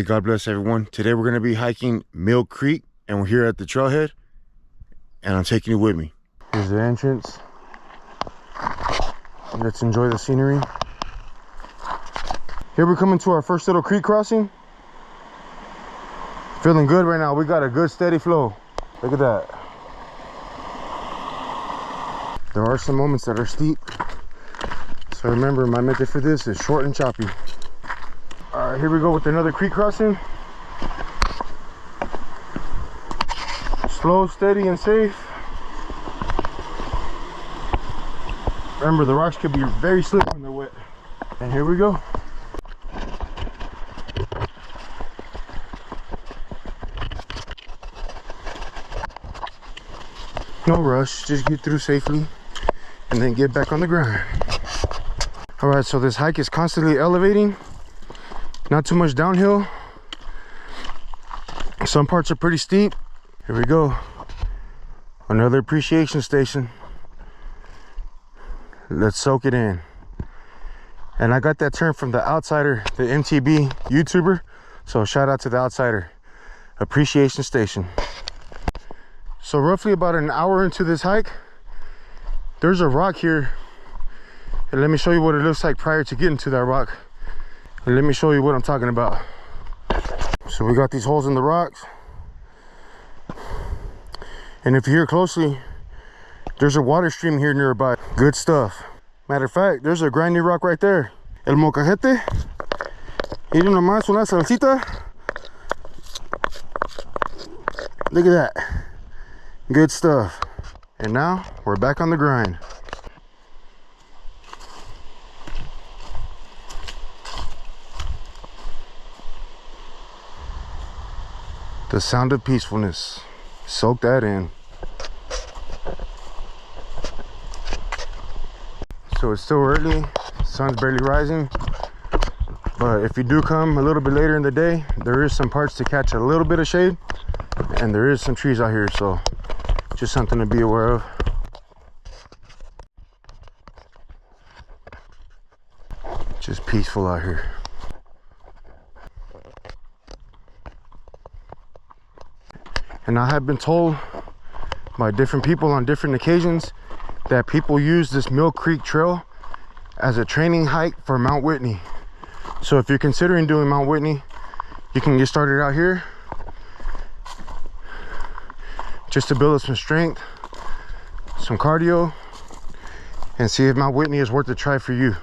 God bless everyone. Today we're going to be hiking Mill Creek, and we're here at the trailhead, and I'm taking you with me. Here's the entrance. Let's enjoy the scenery. Here we're coming to our first little creek crossing. Feeling good right now. We got a good steady flow. Look at that. There are some moments that are steep, so remember, my method for this is short and choppy. All right, here we go with another creek crossing. Slow, steady, and safe. Remember, the rocks could be very slippery when they're wet. And here we go. No rush, just get through safely and then get back on the grind. All right, so this hike is constantly elevating. Not too much downhill. Some parts are pretty steep. Here we go. Another appreciation station. Let's soak it in. And I got that term from the Outsider, the MTB YouTuber. So shout out to the Outsider. Appreciation station. So roughly about an hour into this hike, there's a rock here. And let me show you what it looks like prior to getting to that rock. And let me show you what I'm talking about. So we got these holes in the rocks. And if you hear closely, there's a water stream here nearby. Good stuff. Matter of fact, there's a grindy rock right there. El mocajete. Miren nomás una salsita. Look at that. Good stuff. And now we're back on the grind. The sound of peacefulness. Soak that in. So it's still early, sun's barely rising, but if you do come a little bit later in the day, there is some parts to catch a little bit of shade, and there is some trees out here, so just something to be aware of. Just peaceful out here. And I have been told by different people on different occasions that people use this Mill Creek Trail as a training hike for Mount Whitney. So if you're considering doing Mount Whitney, you can get started out here just to build up some strength, some cardio, and see if Mount Whitney is worth a try for you.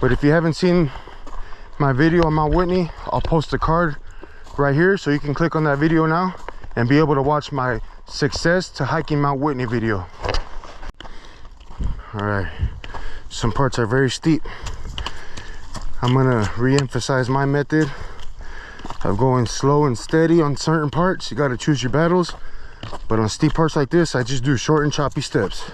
But if you haven't seen my video on Mount Whitney, I'll post a card right here, so you can click on that video now and be able to watch my success to hiking Mount Whitney video. All right, some parts are very steep. I'm gonna re-emphasize my method of going slow and steady on certain parts. You gotta choose your battles, but on steep parts like this, I just do short and choppy steps.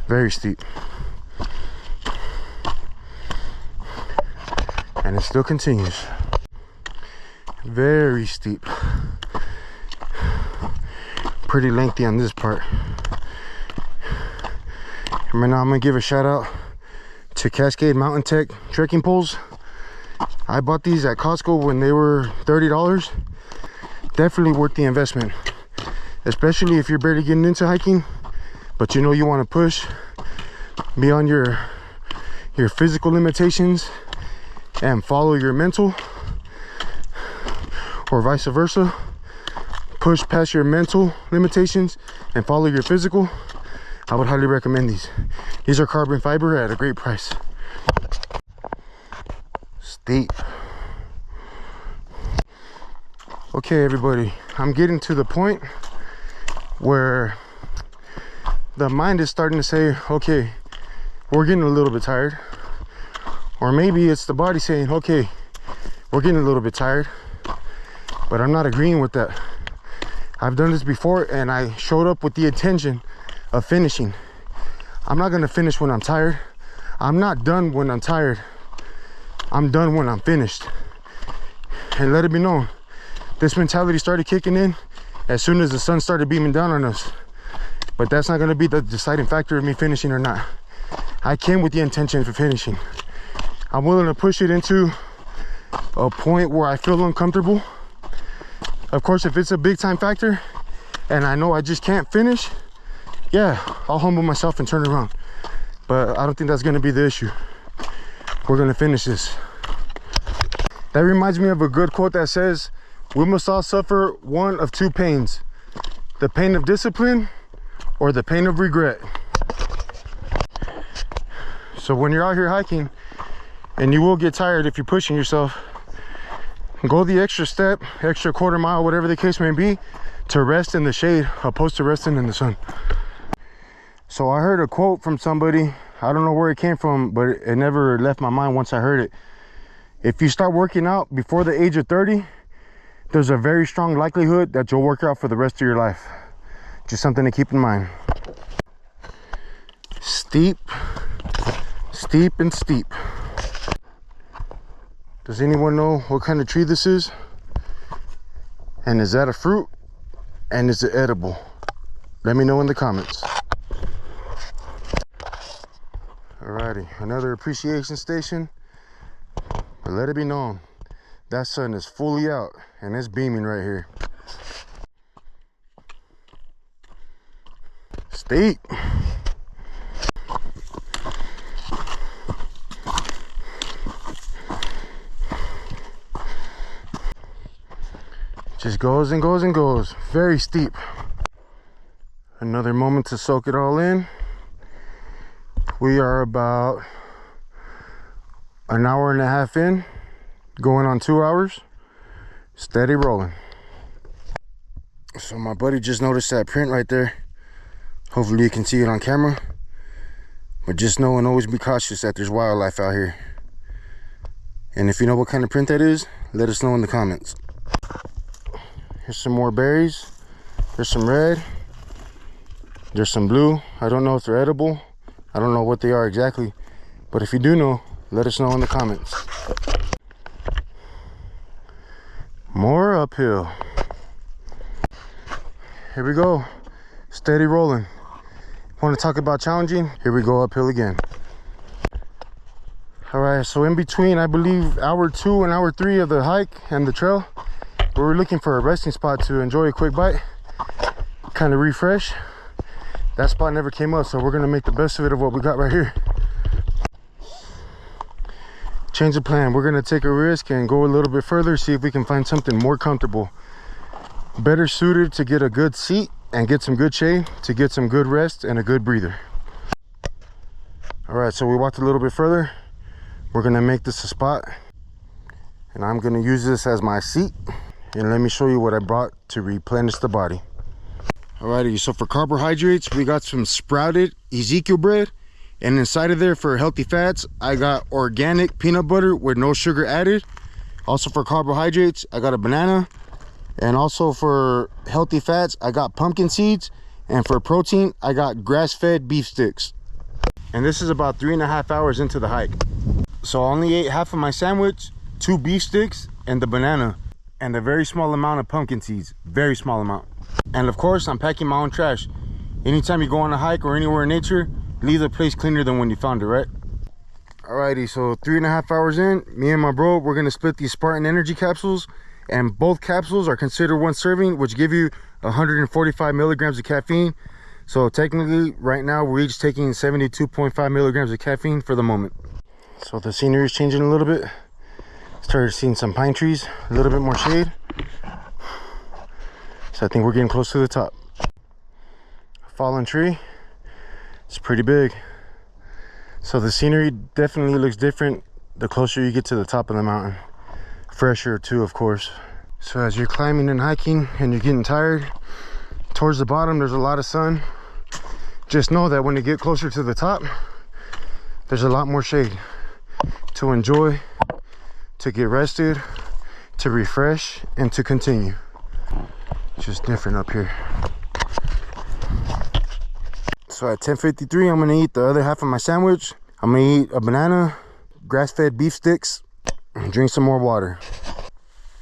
Very steep. And it still continues. Very steep. Pretty lengthy on this part. And right now I'm gonna give a shout out to Cascade Mountain Tech trekking poles. I bought these at Costco when they were $30. Definitely worth the investment, especially if you're barely getting into hiking, but you know you want to push beyond your physical limitations and follow your mental, or vice versa. Push past your mental limitations and follow your physical. I would highly recommend these. These are carbon fiber at a great price. Steep. Okay, everybody, I'm getting to the point where the mind is starting to say, okay, we're getting a little bit tired. Or maybe it's the body saying, okay, we're getting a little bit tired. But I'm not agreeing with that. I've done this before, and I showed up with the intention of finishing. I'm not gonna finish when I'm tired. I'm not done when I'm tired. I'm done when I'm finished. And let it be known, this mentality started kicking in as soon as the sun started beaming down on us. But that's not going to be the deciding factor of me finishing or not. I came with the intention of finishing. I'm willing to push it into a point where I feel uncomfortable. Of course, if it's a big time factor and I know I just can't finish, yeah, I'll humble myself and turn around. But I don't think that's going to be the issue. We're going to finish this. That reminds me of a good quote that says, we must all suffer one of two pains, the pain of discipline or the pain of regret. So when you're out here hiking, and you will get tired if you're pushing yourself, go the extra step, extra quarter mile, whatever the case may be, to rest in the shade opposed to resting in the sun. So I heard a quote from somebody, I don't know where it came from, but it never left my mind once I heard it. If you start working out before the age of 30, there's a very strong likelihood that you'll work out for the rest of your life. Just something to keep in mind. Steep, steep, and steep. Does anyone know what kind of tree this is? And is that a fruit? And is it edible? Let me know in the comments. Alrighty, another appreciation station. But let it be known, that sun is fully out and it's beaming right here. Steep. Just goes and goes and goes. Very steep. Another moment to soak it all in. We are about an hour and a half in, going on 2 hours. Steady rolling. So my buddy just noticed that print right there. Hopefully you can see it on camera. But just know and always be cautious that there's wildlife out here. And if you know what kind of print that is, let us know in the comments. Here's some more berries. There's some red. There's some blue. I don't know if they're edible. I don't know what they are exactly. But if you do know, let us know in the comments. More uphill. Here we go. Steady rolling. Want to talk about challenging? Here we go uphill again. All right, so in between, I believe, hour 2 and hour 3 of the hike and the trail, we were looking for a resting spot to enjoy a quick bite, kind of refresh. That spot never came up, so we're gonna make the best of it of what we got right here. Change of plan. We're gonna take a risk and go a little bit further, see if we can find something more comfortable, better suited to get a good seat and get some good shade, to get some good rest and a good breather. All right, so we walked a little bit further. We're gonna make this a spot, and I'm gonna use this as my seat. And let me show you what I brought to replenish the body. Alrighty, so for carbohydrates, we got some sprouted Ezekiel bread. And inside of there, for healthy fats, I got organic peanut butter with no sugar added. Also for carbohydrates, I got a banana. And also for healthy fats, I got pumpkin seeds. And for protein, I got grass-fed beef sticks. And this is about 3.5 hours into the hike. So I only ate half of my sandwich, 2 beef sticks, and the banana. And a very small amount of pumpkin seeds, very small amount. And of course, I'm packing my own trash. Anytime you go on a hike or anywhere in nature, leave the place cleaner than when you found it, right? Alrighty, so 3.5 hours in, me and my bro, we're gonna split these Spartan energy capsules, and both capsules are considered one serving, which give you 145 milligrams of caffeine. So technically, right now, we're each taking 72.5 milligrams of caffeine for the moment. So the scenery is changing a little bit. Started seeing some pine trees, a little bit more shade. So I think we're getting close to the top. Fallen tree, it's pretty big. So the scenery definitely looks different the closer you get to the top of the mountain. Fresher too, of course. So as you're climbing and hiking and you're getting tired, towards the bottom there's a lot of sun. Just know that when you get closer to the top, there's a lot more shade to enjoy, to get rested, to refresh, and to continue. Just different up here. So at 10:53, I'm gonna eat the other half of my sandwich. I'm gonna eat a banana, grass-fed beef sticks, and drink some more water.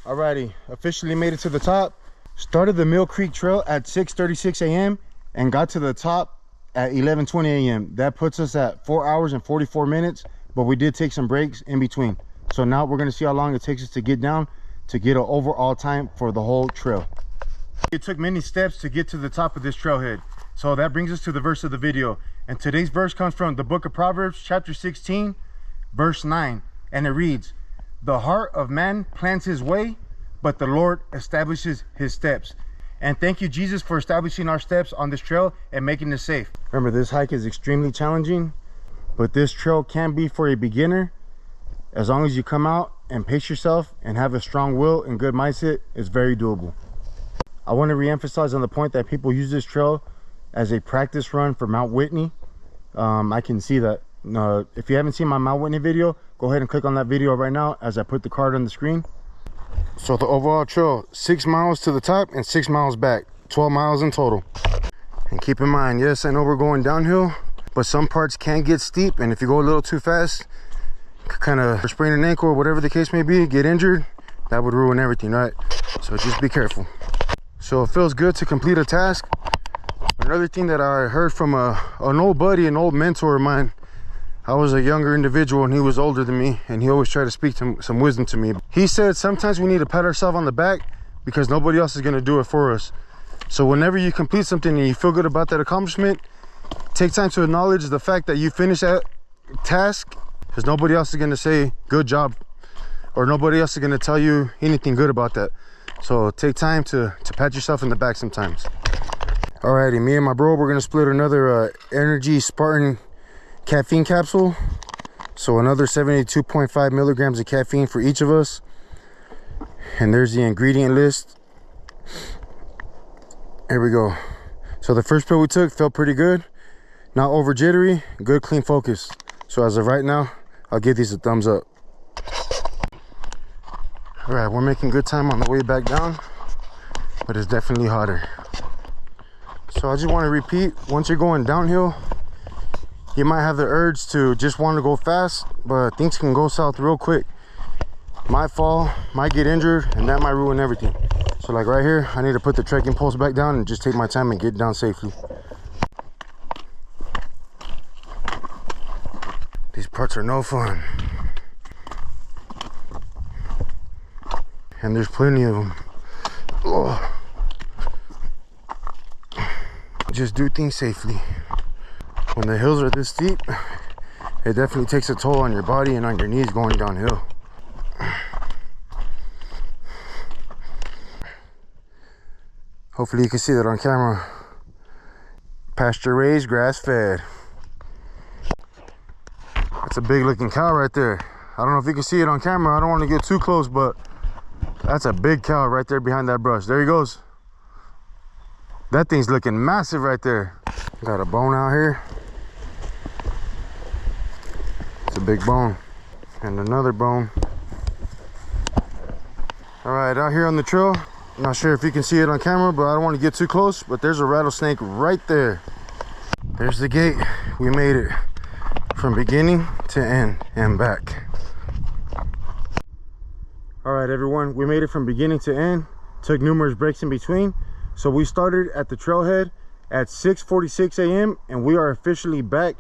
Alrighty, officially made it to the top. Started the Mill Creek Trail at 6:36 a.m. and got to the top at 11:20 a.m. That puts us at 4 hours and 44 minutes, but we did take some breaks in between. So now we're gonna see how long it takes us to get down to get an overall time for the whole trail. It took many steps to get to the top of this trailhead. So that brings us to the verse of the video. And today's verse comes from the book of Proverbs, chapter 16, verse 9. And it reads, "The heart of man plans his way, but the Lord establishes his steps." And thank you, Jesus, for establishing our steps on this trail and making it safe. Remember, this hike is extremely challenging, but this trail can be for a beginner. As long as you come out and pace yourself and have a strong will and good mindset, it's very doable. I want to re-emphasize on the point that people use this trail as a practice run for Mount Whitney. I can see that. If you haven't seen my Mount Whitney video, go ahead and click on that video right now as I put the card on the screen. So the overall trail, 6 miles to the top and 6 miles back, 12 miles in total. And keep in mind, yes, I know we're going downhill, but some parts can get steep, and if you go a little too fast, kind of sprain an ankle or whatever the case may be, get injured, that would ruin everything, right? So just be careful. So it feels good to complete a task. Another thing that I heard from an old buddy, an old mentor of mine. I was a younger individual and he was older than me, and he always tried to speak some wisdom to me. He said sometimes we need to pat ourselves on the back because nobody else is going to do it for us. So whenever you complete something and you feel good about that accomplishment, take time to acknowledge the fact that you finished that task, because nobody else is going to say good job, or nobody else is going to tell you anything good about that. So take time to pat yourself in the back sometimes. Alrighty, me and my bro, we're going to split another Energy Spartan caffeine capsule. So another 72.5 milligrams of caffeine for each of us. And there's the ingredient list. Here we go. So the first pill we took felt pretty good. Not over jittery, good clean focus. So as of right now, I'll give these a thumbs up. All right, we're making good time on the way back down, but it's definitely hotter. So I just want to repeat, once you're going downhill, you might have the urge to just want to go fast, but things can go south real quick. Might fall, might get injured, and that might ruin everything. So like right here, I need to put the trekking poles back down and just take my time and get down safely. These parts are no fun. And there's plenty of them. Ugh. Just do things safely. When the hills are this steep, it definitely takes a toll on your body and on your knees going downhill. Hopefully you can see that on camera. Pasture raised, grass fed. That's a big looking cow right there. I don't know if you can see it on camera. I don't want to get too close, but that's a big cow right there behind that brush. There he goes. That thing's looking massive right there. Got a bone out here. It's a big bone. And another bone. All right, out here on the trail. I'm not sure if you can see it on camera, but I don't want to get too close, but there's a rattlesnake right there. There's the gate. We made it from beginning to end and back. All right, everyone, we made it from beginning to end. Took numerous breaks in between. So we started at the trailhead at 6:46 a.m. and we are officially back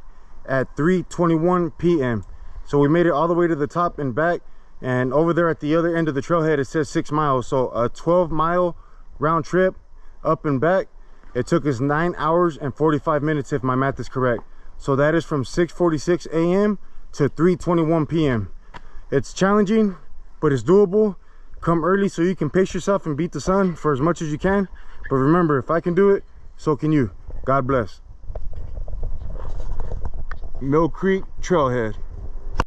at 3:21 p.m. So we made it all the way to the top and back. And over there at the other end of the trailhead, it says 6 miles. So a 12-mile round trip up and back. It took us 9 hours and 45 minutes if my math is correct. So that is from 6:46 a.m. to 3:21 p.m. It's challenging, but it's doable. Come early so you can pace yourself and beat the sun for as much as you can. But remember, if I can do it, so can you. God bless. Mill Creek Trailhead.